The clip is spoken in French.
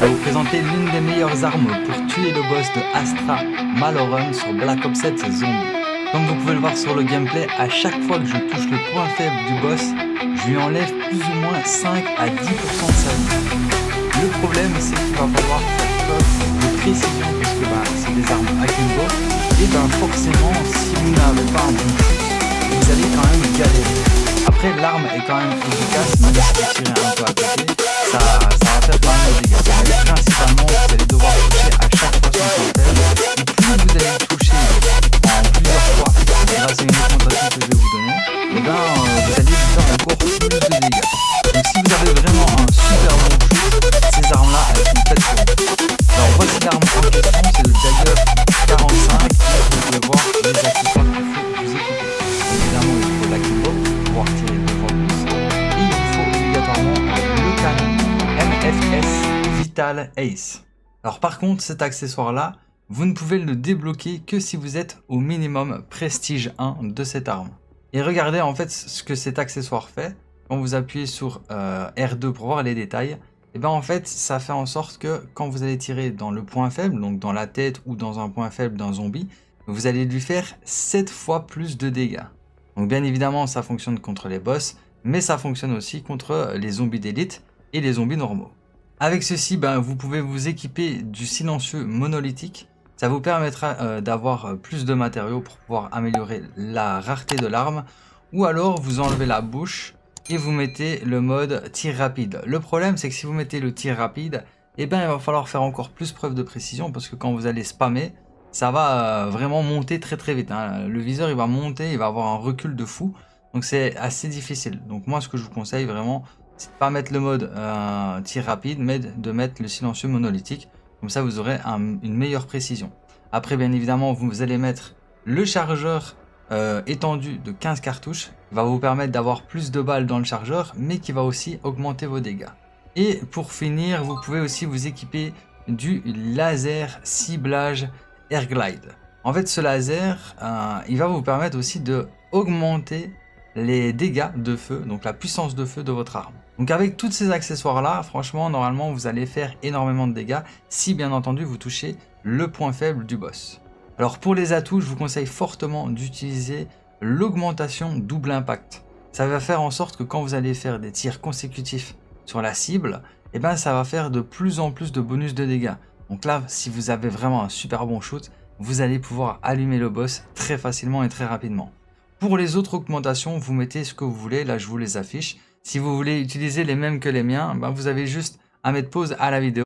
vais vous présenter l'une des meilleures armes pour tuer le boss de Astra Malorum sur Black Ops 7 Zombie. Comme vous pouvez le voir sur le gameplay, à chaque fois que je touche le point faible du boss, je lui enlève plus ou moins 5 à 10% de sa vie. Le problème, c'est qu'il va falloir faire preuve de précision parce que c'est des armes akimbo et forcément, si vous n'avez pas un bon shoot, vous allez quand même galérer. Après, l'arme est quand même efficace, même si vous tirez un peu à côté, ça va faire pas mal de dégâts. Mais principalement, vous allez devoir toucher à chaque fois son point faible. Et plus vous allez toucher en plusieurs fois, grâce à une augmentation que je vais vous donner, et vous allez lui faire encore plus de dégâts. Donc si vous avez vraiment un super bon shoot, ces armes-là, elles sont faites pour vous. Alors voici l'arme en question, c'est le Dagger 45, et vous pouvez voir les accessoires qu'il faut vous équiper. Évidemment, il faut l'Akimbo pour pouvoir tirer 2 fois plus, et il vous faut obligatoirement le canon MFS Vital Ace. Alors par contre, cet accessoire-là, vous ne pouvez le débloquer que si vous êtes au minimum Prestige 1 de cette arme. Et regardez en fait ce que cet accessoire fait. Quand vous appuyez sur R2 pour voir les détails, et en fait ça fait en sorte que quand vous allez tirer dans le point faible, donc dans la tête ou dans un point faible d'un zombie, vous allez lui faire 7 fois plus de dégâts. Donc bien évidemment ça fonctionne contre les boss, mais ça fonctionne aussi contre les zombies d'élite et les zombies normaux. Avec ceci, vous pouvez vous équiper du silencieux monolithique. Ça vous permettra d'avoir plus de matériaux pour pouvoir améliorer la rareté de l'arme. Ou alors vous enlevez la bouche et vous mettez le mode tir rapide. Le problème c'est que si vous mettez le tir rapide, il va falloir faire encore plus preuve de précision parce que quand vous allez spammer, ça va vraiment monter très très vite. Le viseur il va monter, il va avoir un recul de fou. Donc c'est assez difficile. Donc moi ce que je vous conseille vraiment, c'est de ne pas mettre le mode tir rapide, mais de mettre le silencieux monolithique. Comme ça vous aurez une meilleure précision. Après bien évidemment vous allez mettre le chargeur étendu de 15 cartouches. Qui va vous permettre d'avoir plus de balles dans le chargeur, mais qui va aussi augmenter vos dégâts. Et pour finir, vous pouvez aussi vous équiper du laser ciblage Airglide. En fait ce laser, il va vous permettre aussi de augmenter les dégâts de feu, donc la puissance de feu de votre arme. Donc avec tous ces accessoires là, franchement normalement vous allez faire énormément de dégâts si bien entendu vous touchez le point faible du boss. Alors pour les atouts, je vous conseille fortement d'utiliser l'augmentation double impact. Ça va faire en sorte que quand vous allez faire des tirs consécutifs sur la cible, ça va faire de plus en plus de bonus de dégâts. Donc là, si vous avez vraiment un super bon shoot, vous allez pouvoir allumer le boss très facilement et très rapidement. Pour les autres augmentations, vous mettez ce que vous voulez, là je vous les affiche. Si vous voulez utiliser les mêmes que les miens, vous avez juste à mettre pause à la vidéo.